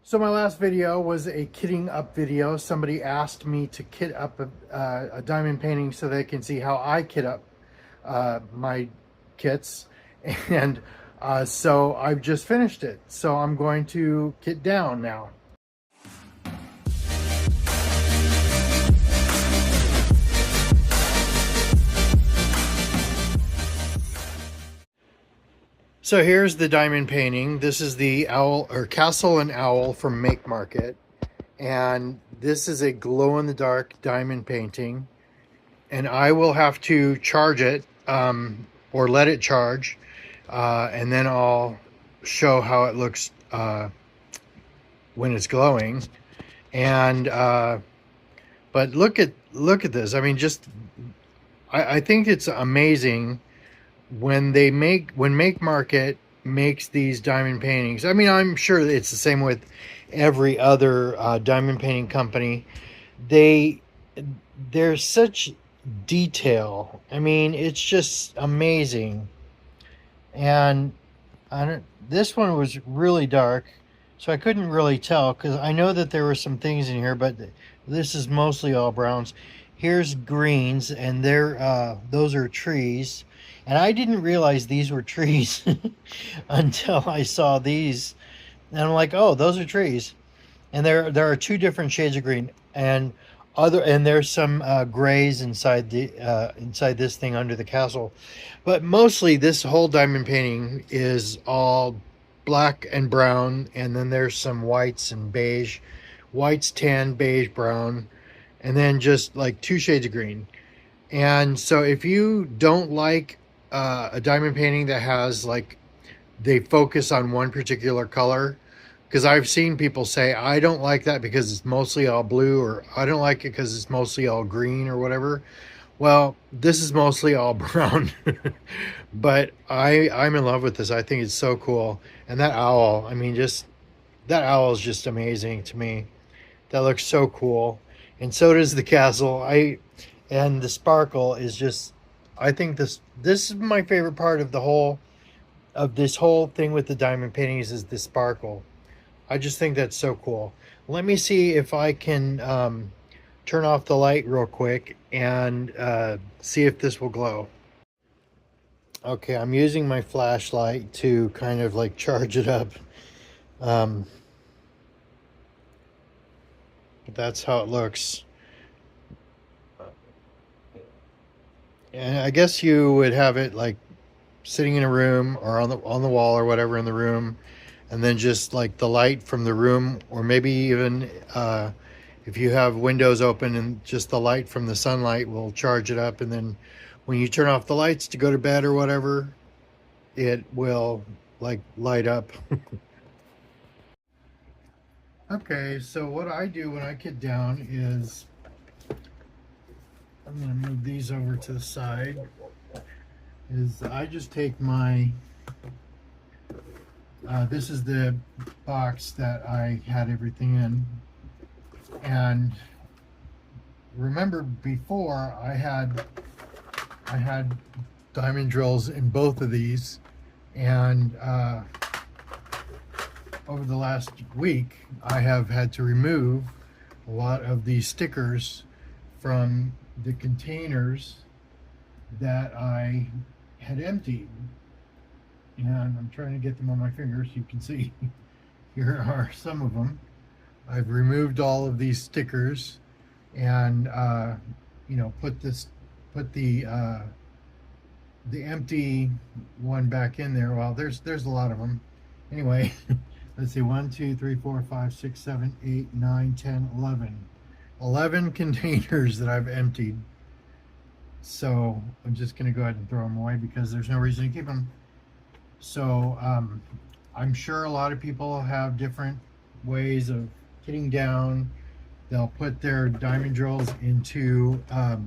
So my last video was a kitting up video. Somebody asked me to kit up a diamond painting so they can see how I kit up my kits. And so I've just finished it. So I'm going to kit down now. So here's the diamond painting. This is the owl or castle and owl from Make Market. And this is a glow-in-the-dark diamond painting. And I will have to charge it or let it charge. And then I'll show how it looks when it's glowing. And but look at this. I mean, just I think it's amazing when Make Market makes these diamond paintings. I mean, I'm sure it's the same with every other diamond painting company. There's such detail. I mean, it's just amazing. And this one was really dark, so I couldn't really tell, because I know that there were some things in here, but this is mostly all browns. Here's greens, and those are trees. And I didn't realize these were trees until I saw these. And I'm like, oh, those are trees. And there are two different shades of green. And there's some grays inside this thing under the castle. But mostly this whole diamond painting is all black and brown. And then there's some whites and beige. Whites, tan, beige, brown. And then just like two shades of green. And so if you don't like a diamond painting that has, like, they focus on one particular color, because I've seen people say, I don't like that because it's mostly all blue, or I don't like it because it's mostly all green, or whatever. Well, this is mostly all brown. But I'm in love with this. I think it's so cool. And that owl, I mean, that owl is just amazing to me. That looks so cool. And so does the castle. And the sparkle is just, I think this is my favorite part of this whole thing with the diamond paintings, is the sparkle. I just think that's so cool. Let me see if I can turn off the light real quick and see if this will glow. Okay, I'm using my flashlight to kind of like charge it up. But that's how it looks. And I guess you would have it like sitting in a room or on the wall or whatever in the room, and then just like the light from the room, or maybe even if you have windows open, and just the light from the sunlight will charge it up, and then when you turn off the lights to go to bed or whatever, it will like light up. Okay, so what I do when I get down is I'm going to move these over to the side, is I just take my, this is the box that I had everything in. And remember before I had diamond drills in both of these, and over the last week I have had to remove a lot of these stickers from the containers that I had emptied. And I'm trying to get them on my fingers. You can see here are some of them. I've removed all of these stickers and you know, put the empty one back in there. Well, there's a lot of them. Anyway, let's see, 1, 2, 3, 4, 5, 6, 7, 8, 9, 10, 11 containers that I've emptied. So I'm just going to go ahead and throw them away because there's no reason to keep them. So I'm sure a lot of people have different ways of getting down. They'll put their diamond drills into the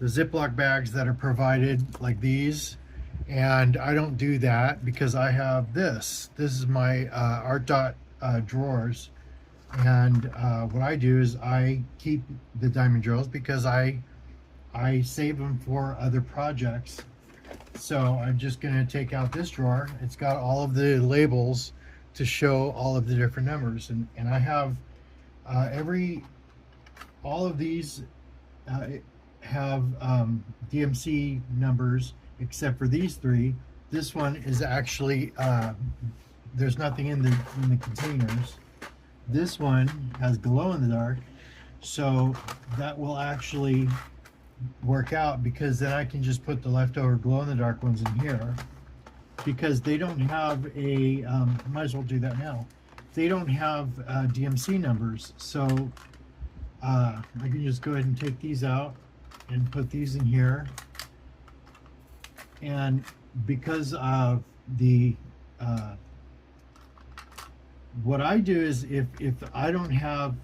Ziploc bags that are provided, like these. And I don't do that because I have this. This is my Art Dot drawers. And what I do is I keep the diamond drills because I save them for other projects. So I'm just going to take out this drawer. It's got all of the labels to show all of the different numbers, and I have all of these uh, have DMC numbers except for these three. This one is actually there's nothing in the containers. This one has glow in the dark, so that will actually work out, because then I can just put the leftover glow in the dark ones in here, because they don't have a might as well do that now. They don't have DMC numbers, so I can just go ahead and take these out and put these in here. And because of the what I do is, if I don't have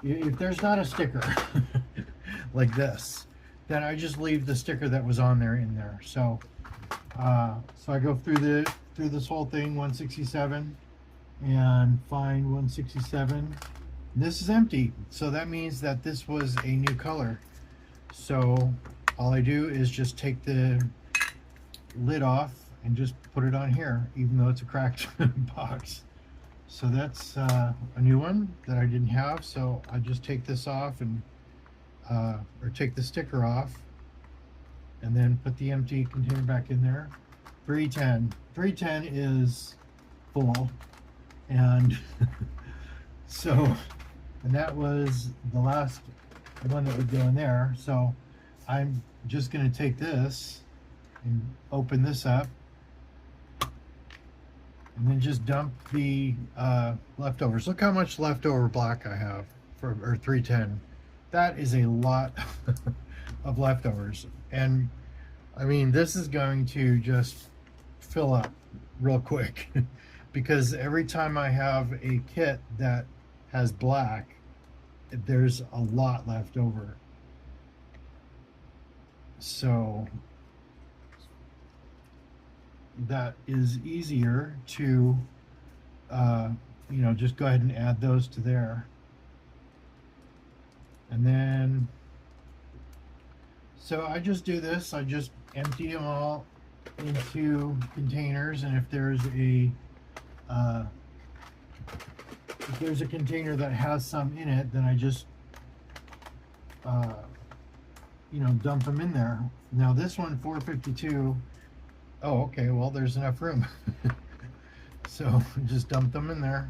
if there's not a sticker like this, then I just leave the sticker that was on there in there. So so I go through this whole thing, 167, and find 167. This is empty, so that means that this was a new color. So all I do is just take the lid off and just put it on here, even though it's a cracked box. So that's a new one that I didn't have, so I just take this off and or take the sticker off, and then put the empty container back in there. 310 is full, and so, and that was the last one that would go in there. So I'm just going to take this and open this up, and then just dump the leftovers. Look how much leftover black I have for 310. That is a lot of leftovers, and I mean, this is going to just fill up real quick because every time I have a kit that has black, there's a lot left over. So that is easier to you know, just go ahead and add those to there. And then, so I just do this, I just empty them all into containers, and if there's a container that has some in it, then I just you know, dump them in there. Now this one, 452, oh okay, well there's enough room. So just dump them in there.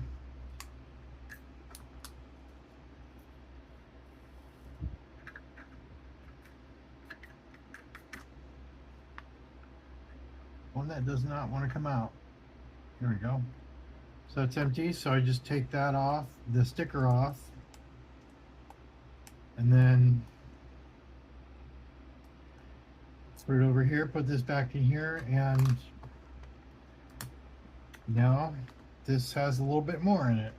One that does not want to come out. Here we go. So it's empty, so I just take that off, the sticker off, and then put it over here, put this back in here, and now this has a little bit more in it.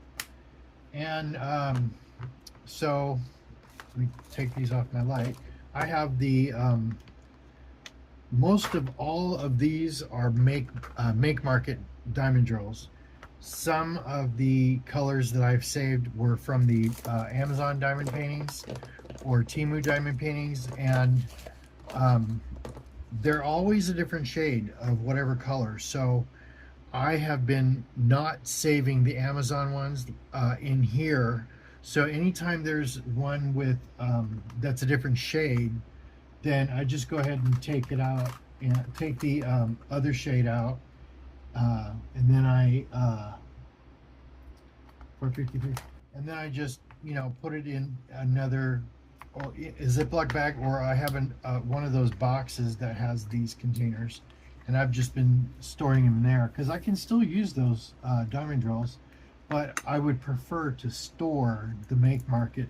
And so let me take these off my light. I have the most of all of these are make market diamond drills. Some of the colors that I've saved were from the Amazon diamond paintings or Temu diamond paintings, and they're always a different shade of whatever color. So I have been not saving the Amazon ones in here. So anytime there's one with that's a different shade, then I just go ahead and take it out and take the other shade out, and then I 453, and then I just, you know, put it in another a Ziploc bag, or I have one of those boxes that has these containers, and I've just been storing them there because I can still use those diamond drills, but I would prefer to store the make market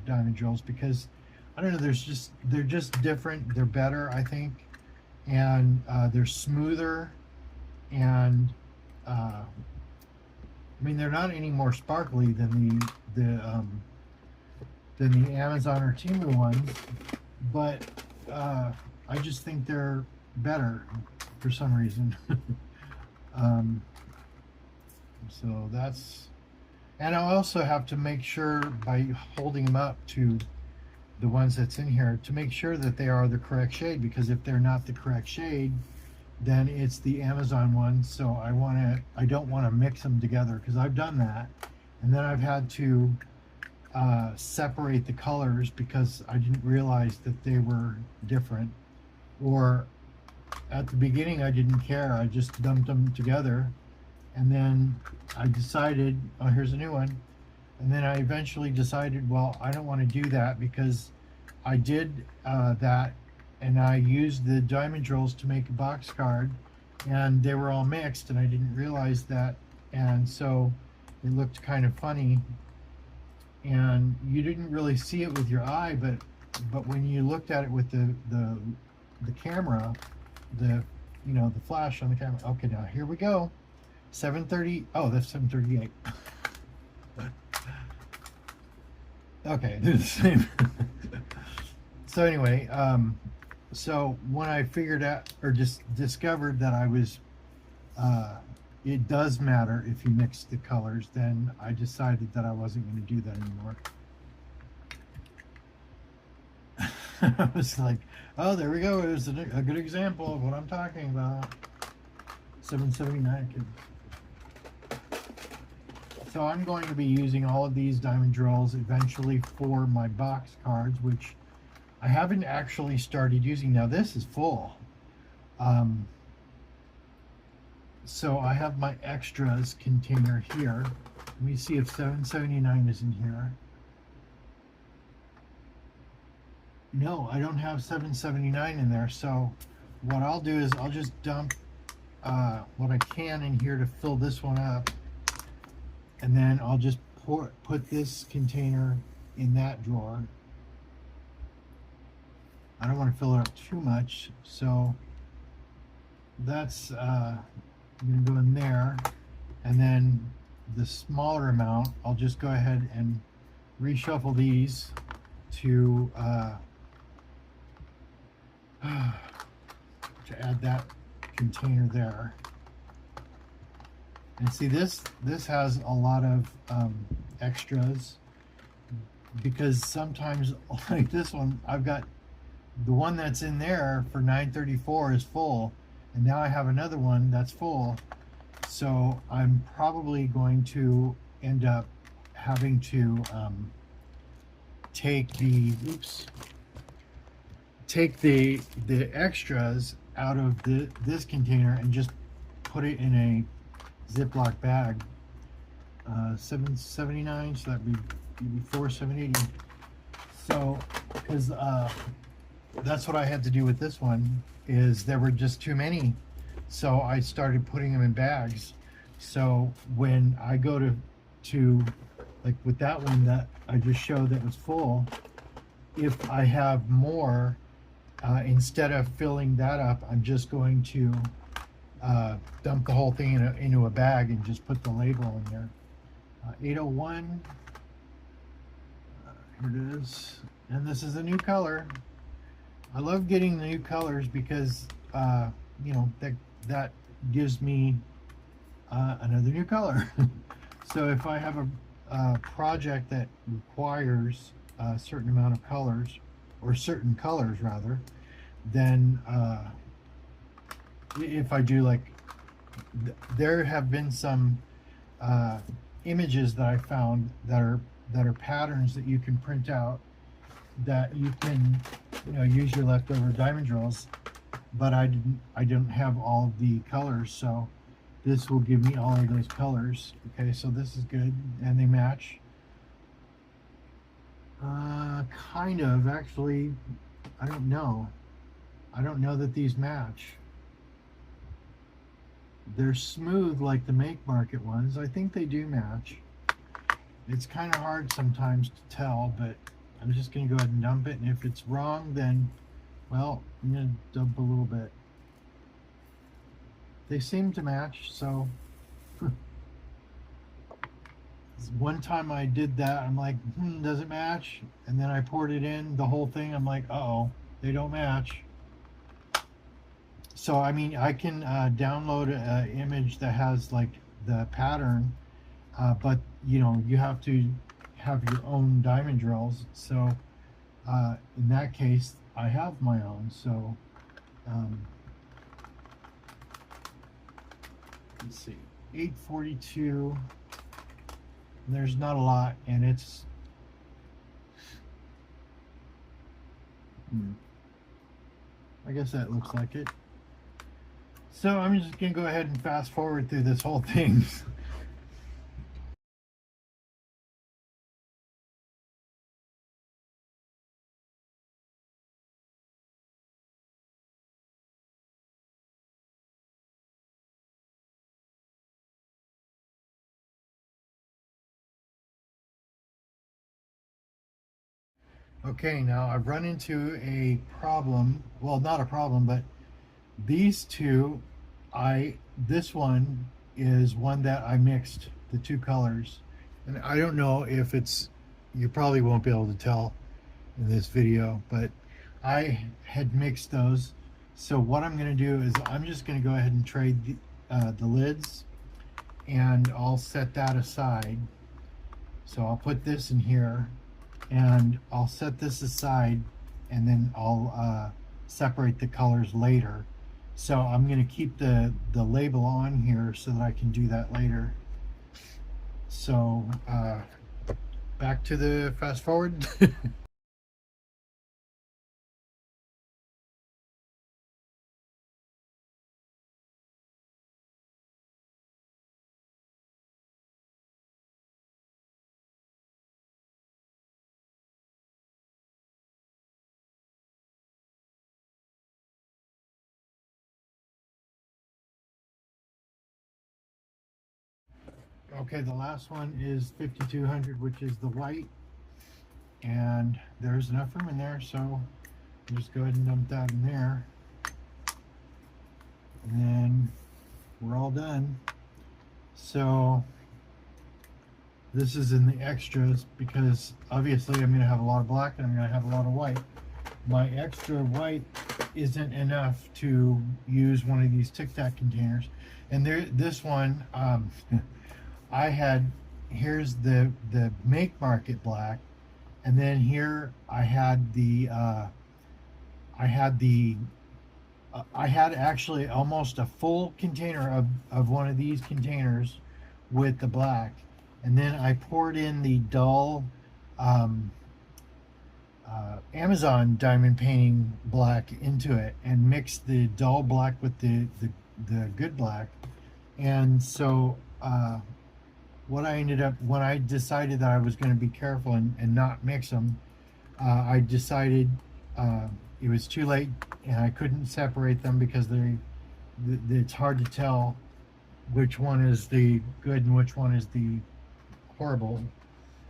diamond drills because I don't know, they're just different, they're better, I think, and they're smoother, and I mean, they're not any more sparkly than the Amazon or Temu ones, but I just think they're better for some reason. So that's, and I also have to make sure by holding them up to the ones that's in here to make sure that they are the correct shade, because if they're not the correct shade, then it's the Amazon one. So I don't want to mix them together because I've done that. And then I've had to separate the colors because I didn't realize that they were different. Or at the beginning, I didn't care. I just dumped them together. And then I decided, oh, here's a new one. And then I eventually decided, well, I don't want to do that because I did that and I used the diamond drills to make a box card and they were all mixed and I didn't realize that. And so it looked kind of funny and you didn't really see it with your eye, but when you looked at it with the camera, the the flash on the camera. Okay, now here we go. 730. Oh, that's 738. Okay, they're the same. So anyway, so when I figured out or just discovered that I was, it does matter if you mix the colors, then I decided that I wasn't going to do that anymore. I was like, oh, there we go. It was a good example of what I'm talking about. 779. So I'm going to be using all of these diamond drills eventually for my box cards, which I haven't actually started using. Now this is full. So I have my extras container here. Let me see if 779 is in here. No, I don't have 779 in there. So what I'll do is I'll just dump what I can in here to fill this one up. And then I'll just put this container in that drawer. I don't want to fill it up too much, so that's going to go in there. And then the smaller amount, I'll just go ahead and reshuffle these to add that container there. And see, this has a lot of extras because sometimes, like this one, I've got the one that's in there for 934 is full, and now I have another one that's full. So I'm probably going to end up having to take the extras out of this container and just put it in a Ziploc bag. 779, so that'd be 780. So because that's what I had to do with this one, is there were just too many, so I started putting them in bags. So when I go to like with that one that I just showed that was full, if I have more, instead of filling that up, I'm just going to dump the whole thing into a bag and just put the label in there. 801, here it is, and this is a new color. I love getting the new colors because that gives me another new color. So if I have a project that requires a certain amount of colors, or certain colors rather, then if I do, like, there have been some images that I found that are patterns that you can print out, that you can use your leftover diamond drills, but I don't have all of the colors, so this will give me all of those colors. Okay, so this is good, and they match. Kind of, actually. I don't know that these match. They're smooth like the Make Market ones. I think they do match. It's kind of hard sometimes to tell, but I'm just going to go ahead and dump it, and if it's wrong, then, well, I'm going to dump a little bit. They seem to match, so one time I did that, I'm like, does it match? And then I poured it in, the whole thing, I'm like, uh-oh, they don't match. So, I mean, I can download an image that has, like, the pattern, but, you have to have your own diamond drills. So, in that case, I have my own. So, let's see, 842. There's not a lot, and it's I guess that looks like it. So I'm just gonna go ahead and fast forward through this whole thing. Okay, now I've run into a problem. Well, not a problem, but these two, this one is one that I mixed the two colors. And I don't know if it's, you probably won't be able to tell in this video, but I had mixed those. So what I'm going to do is I'm just going to go ahead and trade the lids, and I'll set that aside. So I'll put this in here, and I'll set this aside, and then I'll separate the colors later. So I'm going to keep the label on here so that I can do that later. So back to the fast forward. Okay, the last one is 5200, which is the white, and there's enough room in there, so I'll just go ahead and dump that in there, and then we're all done. So this is in the extras because obviously I'm going to have a lot of black and I'm going to have a lot of white. My extra white isn't enough to use one of these Tic Tac containers, and this one I had, here's the Make Market black, and then here I had actually almost a full container of one of these containers with the black, and then I poured in the dull Amazon diamond painting black into it and mixed the dull black with the good black. And so what I ended up, when I decided that I was going to be careful and not mix them, I decided it was too late and I couldn't separate them because it's hard to tell which one is the good and which one is the horrible.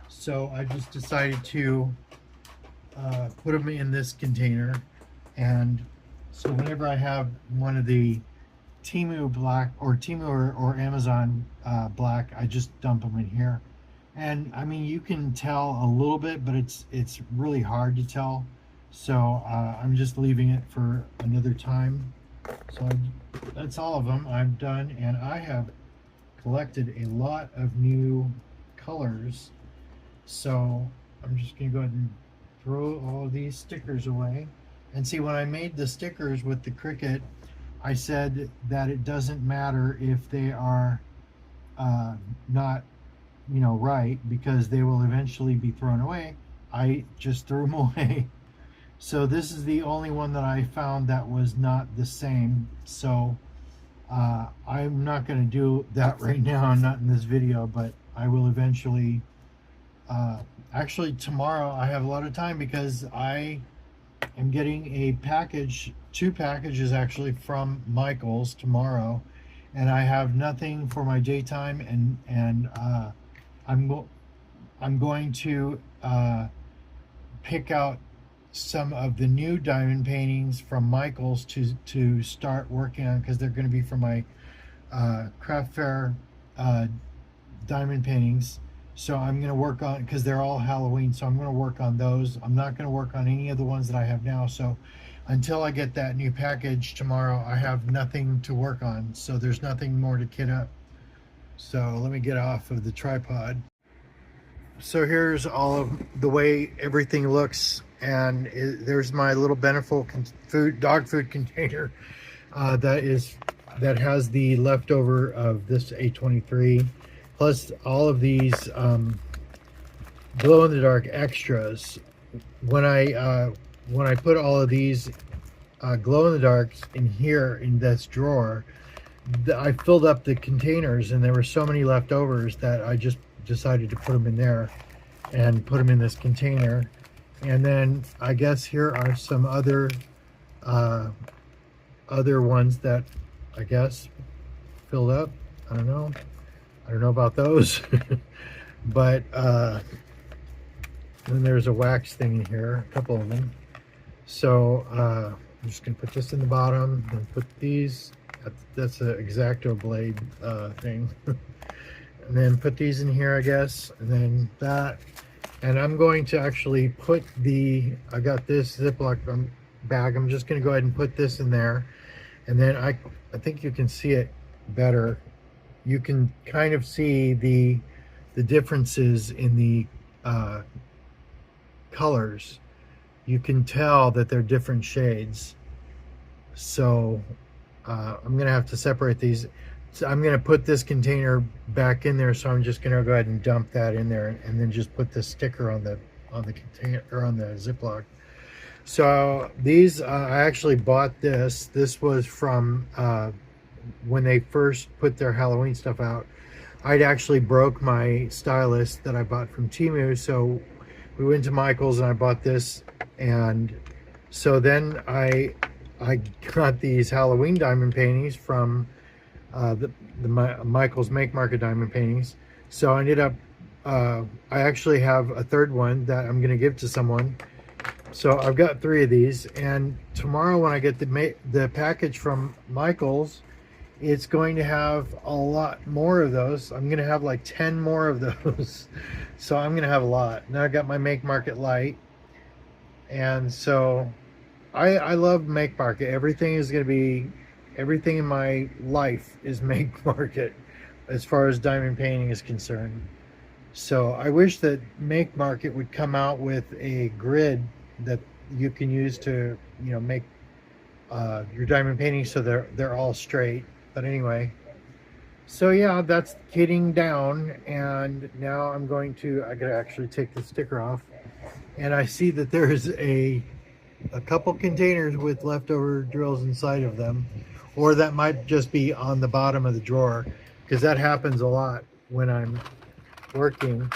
So I just decided to put them in this container, and so whenever I have one of the Temu black or Amazon black, I just dump them in here. And I mean, you can tell a little bit, but it's really hard to tell. So I'm just leaving it for another time. So that's all of them. I'm done, and I have collected a lot of new colors. So I'm just gonna go ahead and throw all of these stickers away. And see, when I made the stickers with the Cricut, I said that it doesn't matter if they are not, right, because they will eventually be thrown away. I just threw them away. So this is the only one that I found that was not the same. So I'm not going to do that right now, not in this video, but I will eventually. Actually, tomorrow I have a lot of time because I am getting a package, 2 packages actually, from Michaels tomorrow, and I have nothing for my daytime, and I'm going to pick out some of the new diamond paintings from Michaels to start working on, because they're going to be for my craft fair diamond paintings. So I'm going to work on, because they're all Halloween, so I'm going to work on those. I'm not going to work on any of the ones that I have now. So until I get that new package tomorrow, I have nothing to work on. So there's nothing more to kit up. So let me get off of the tripod. So here's all of the way everything looks. And there's my little Beneful dog food container that is that has the leftover of this A23, plus all of these glow-in-the-dark extras. When I put all of these glow-in-the-darks in here in this drawer, I filled up the containers, and there were so many leftovers that I just decided to put them in there and put them in this container. And then I guess here are some other ones that I guess filled up. I don't know about those. But then there's a wax thing in here, a couple of them. So I'm just gonna put this in the bottom and put these. That's an X-Acto blade thing. And then put these in here, I guess, and then that. And I'm going to actually put I got this Ziploc bag. I'm just going to go ahead and put this in there. And then I think you can see it better. You can kind of see the differences in the colors. You can tell that they're different shades. So I'm going to have to separate these. So I'm going to put this container back in there, so I'm just going to go ahead and dump that in there, and then just put the sticker on the container, or on the Ziploc. So these, I actually bought this. This was from when they first put their Halloween stuff out. I'd actually broke my stylus that I bought from Temu, so we went to Michael's and I bought this, and so then I got these Halloween diamond paintings from the Michael's Make Market diamond paintings. So I ended up, I actually have a third one that I'm going to give to someone. So I've got 3 of these, and tomorrow when I get the package from Michael's, it's going to have a lot more of those. I'm going to have like 10 more of those. So I'm going to have a lot. Now I got my Make Market light, and so I love Make Market. Everything in my life is Make Market as far as diamond painting is concerned. So I wish that Make Market would come out with a grid that you can use to, make your diamond paintings so they're all straight. But anyway, so yeah, that's kitting down, and now I gotta actually take the sticker off, and I see that there's a couple containers with leftover drills inside of them, or that might just be on the bottom of the drawer, because that happens a lot when I'm working.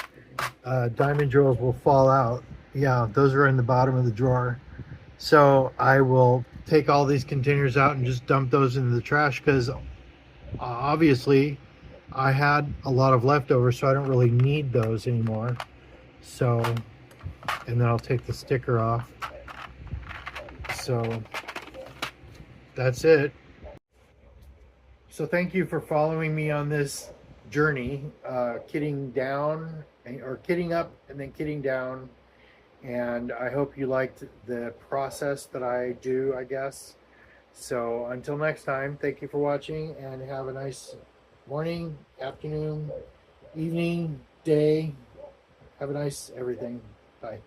Diamond drills will fall out. Yeah, those are in the bottom of the drawer. So I will take all these containers out and just dump those into the trash, because obviously I had a lot of leftovers, so I don't really need those anymore. So, and then I'll take the sticker off. So that's it. So thank you for following me on this journey, kitting down, or kitting up and then kitting down. And I hope you liked the process that I do, I guess. So until next time, thank you for watching, and have a nice morning, afternoon, evening, day. Have a nice everything. Bye.